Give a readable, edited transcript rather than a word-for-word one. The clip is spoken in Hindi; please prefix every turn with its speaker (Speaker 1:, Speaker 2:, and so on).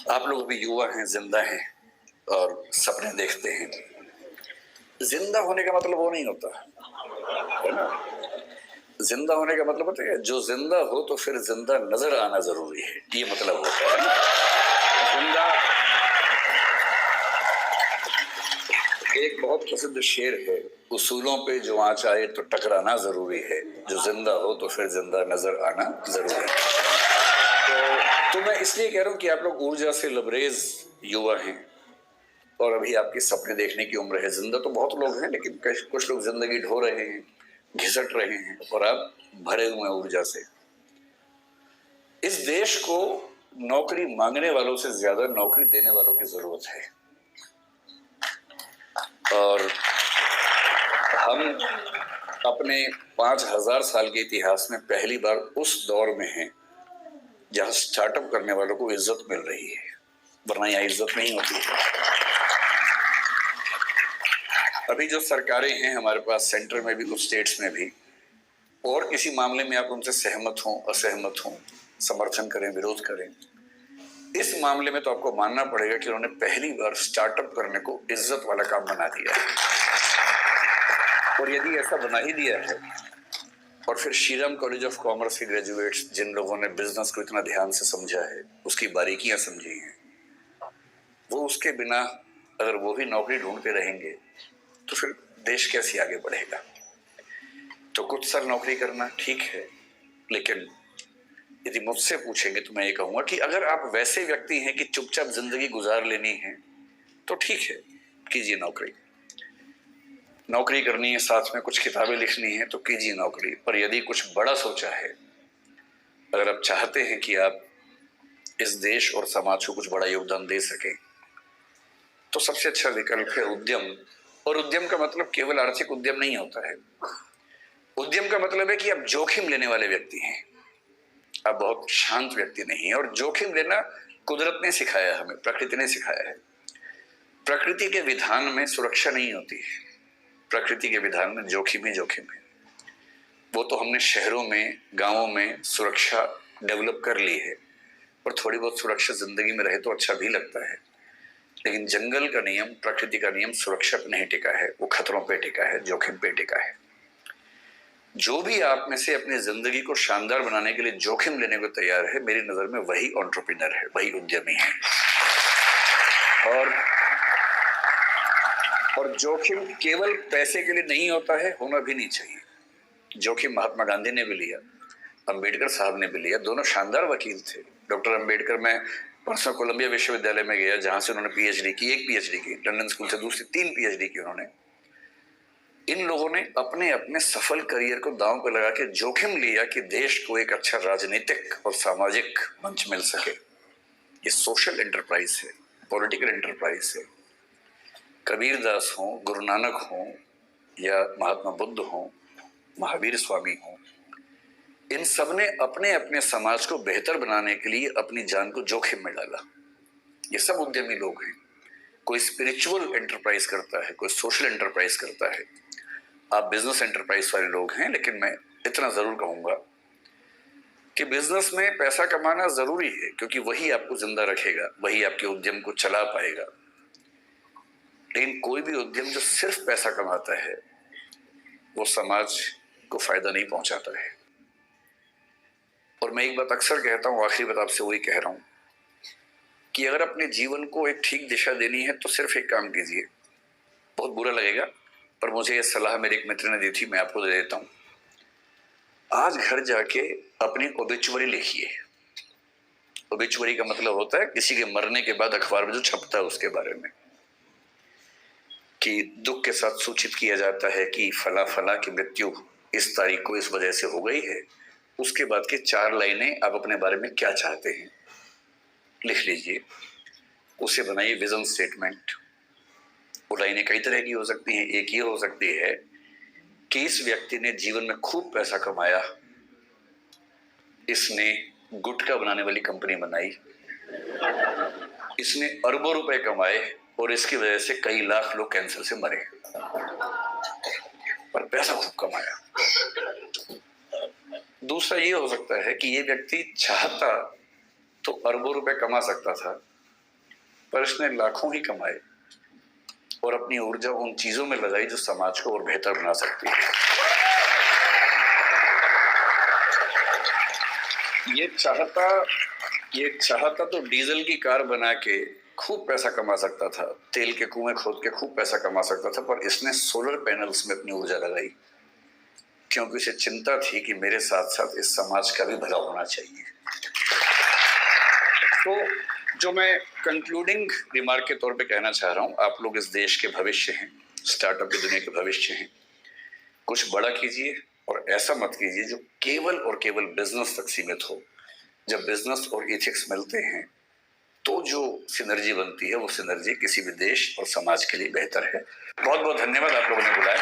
Speaker 1: आप लोग भी युवा हैं, जिंदा हैं और सपने देखते हैं। जिंदा होने का मतलब वो नहीं होता है ना। जिंदा होने का मतलब होता है जो जिंदा हो तो फिर जिंदा नजर आना जरूरी है, ये मतलब होता है ना। जिंदा एक बहुत प्रसिद्ध शेर है, उसूलों पे जो आँच आए तो टकराना जरूरी है, जो जिंदा हो तो फिर जिंदा नजर आना जरूरी है। तो मैं इसलिए कह रहा हूं कि आप लोग ऊर्जा से लबरेज युवा हैं और अभी आपके सपने देखने की उम्र है। जिंदा तो बहुत लोग हैं, लेकिन कुछ लोग जिंदगी ढो रहे हैं, घिसट रहे हैं, और आप भरे हुए हैं ऊर्जा से। इस देश को नौकरी मांगने वालों से ज्यादा नौकरी देने वालों की जरूरत है, और हम अपने 5000 साल के इतिहास में पहली बार उस दौर में हैं जहां स्टार्टअप करने वालों को इज्जत मिल रही है, वरना यहां इज्जत नहीं होती है। अभी जो सरकारें हैं हमारे पास, सेंटर में भी, कुछ स्टेट्स में भी, और किसी मामले में आप उनसे सहमत हों असहमत हों, समर्थन करें विरोध करें, इस मामले में तो आपको मानना पड़ेगा कि उन्होंने पहली बार स्टार्टअप करने को इज्जत वाला काम बना दिया है। और यदि ऐसा बना ही दिया है, और फिर श्रीराम कॉलेज ऑफ कॉमर्स के ग्रेजुएट्स जिन लोगों ने बिजनेस को इतना ध्यान से समझा है, उसकी बारीकियां समझी हैं, वो उसके बिना अगर वो भी नौकरी ढूंढते रहेंगे तो फिर देश कैसे आगे बढ़ेगा। तो कुछ साल नौकरी करना ठीक है, लेकिन यदि मुझसे पूछेंगे तो मैं ये कहूंगा कि अगर आप वैसे व्यक्ति हैं कि चुपचाप जिंदगी गुजार लेनी है तो ठीक है, कीजिए नौकरी। नौकरी करनी है, साथ में कुछ किताबें लिखनी है तो कीजिए नौकरी। पर यदि कुछ बड़ा सोचा है, अगर आप चाहते हैं कि आप इस देश और समाज को कुछ बड़ा योगदान दे सके, तो सबसे अच्छा विकल्प है उद्यम। और उद्यम का मतलब केवल आर्थिक उद्यम नहीं होता है। उद्यम का मतलब है कि आप जोखिम लेने वाले व्यक्ति हैं, आप बहुत शांत व्यक्ति नहीं है। और जोखिम लेना कुदरत ने सिखाया, हमें प्रकृति ने सिखाया है। प्रकृति के विधान में सुरक्षा नहीं होती है, प्रकृति के विधान में जोखिम ही जोखिम है। वो तो हमने शहरों में, गांवों में सुरक्षा डेवलप कर ली है, और थोड़ी बहुत सुरक्षा जिंदगी में रहे तो अच्छा भी लगता है। लेकिन जंगल का नियम, प्रकृति का नियम सुरक्षा पे नहीं टिका है, वो खतरों पे टिका है, जोखिम पे टिका है। जो भी आप में से अपनी जिंदगी को शानदार बनाने के लिए जोखिम लेने को तैयार है, मेरी नजर में वही एंटरप्रेन्योर है, वही उद्यमी है। और जोखिम केवल पैसे के लिए नहीं होता है, होना भी नहीं चाहिए। जोखिम महात्मा गांधी ने भी लिया, अंबेडकर साहब ने भी लिया, दोनों शानदार वकील थे। डॉक्टर अंबेडकर, मैं परसों कोलंबिया विश्वविद्यालय में गया जहां से उन्होंने पीएचडी की, एक पीएचडी की, लंदन स्कूल से दूसरी 3 पीएचडी की उन्होंने। इन लोगों ने अपने अपने सफल करियर को दांव पर लगा के जोखिम लिया कि देश को एक अच्छा राजनीतिक और सामाजिक मंच मिल सके। ये सोशल एंटरप्राइज है, पॉलिटिकल एंटरप्राइज है। कबीर दास हो, गुरु नानक हो, या महात्मा बुद्ध हो, महावीर स्वामी हो, इन सब ने अपने अपने समाज को बेहतर बनाने के लिए अपनी जान को जोखिम में डाला। ये सब उद्यमी लोग हैं। कोई स्पिरिचुअल एंटरप्राइज करता है, कोई सोशल एंटरप्राइज करता है। आप बिजनेस एंटरप्राइज वाले लोग हैं, लेकिन मैं इतना जरूर कहूंगा कि बिजनेस में पैसा कमाना जरूरी है, क्योंकि वही आपको जिंदा रखेगा, वही आपके उद्यम को चला पाएगा। लेकिन कोई भी उद्यम जो सिर्फ पैसा कमाता है, वो समाज को फायदा नहीं पहुंचाता है। और मैं एक बात अक्सर कहता हूं, आखिरी बात आपसे वही कह रहा हूं, कि अगर अपने जीवन को एक ठीक दिशा देनी है तो सिर्फ एक काम कीजिए। बहुत बुरा लगेगा, पर मुझे ये सलाह मेरे एक मित्र ने दी थी, मैं आपको दे देता हूं। आज घर जाके अपनी ओबिचुअरी लिखिए। ओबिचुअरी का मतलब होता है किसी के मरने के बाद अखबार में जो छपता है उसके बारे में, कि दुख के साथ सूचित किया जाता है कि फला फला की मृत्यु इस तारीख को इस वजह से हो गई है। उसके बाद के 4 लाइनें आप अपने बारे में क्या चाहते हैं लिख लीजिए, उसे बनाइए विजन स्टेटमेंट। वो लाइनें कई तरह की हो सकती हैं। एक ये हो सकती है कि इस व्यक्ति ने जीवन में खूब पैसा कमाया, इसने गुटखा बनाने वाली कंपनी बनाई, इसने अरबों रुपए कमाए और इसकी वजह से कई लाख लोग कैंसर से मरे, पर पैसा खूब कमाया। दूसरा ये हो सकता है कि ये व्यक्ति चाहता तो अरबों रुपए कमा सकता था, पर इसने लाखों ही कमाए और अपनी ऊर्जा उन चीजों में लगाई जो समाज को और बेहतर बना सकती है। ये चाहता तो डीजल की कार बना के खूब पैसा कमा सकता था, तेल के कुएं खोद के खूब पैसा कमा सकता था, पर इसने सोलर पैनल्स में अपनी ऊर्जा लगाई क्योंकि उसे चिंता थी कि मेरे साथ साथ इस समाज का भी भला होना चाहिए। तो जो मैं कंक्लूडिंग रिमार्क के तौर पे कहना चाह रहा हूं, आप लोग इस देश के भविष्य हैं, स्टार्टअप की दुनिया के भविष्य हैं। कुछ बड़ा कीजिए और ऐसा मत कीजिए जो केवल और केवल बिजनेस तक सीमित हो। जब बिजनेस और एथिक्स मिलते हैं तो जो सिनर्जी बनती है वो सिनर्जी किसी भी देश और समाज के लिए बेहतर है। बहुत बहुत धन्यवाद, आप लोगों ने बुलाया।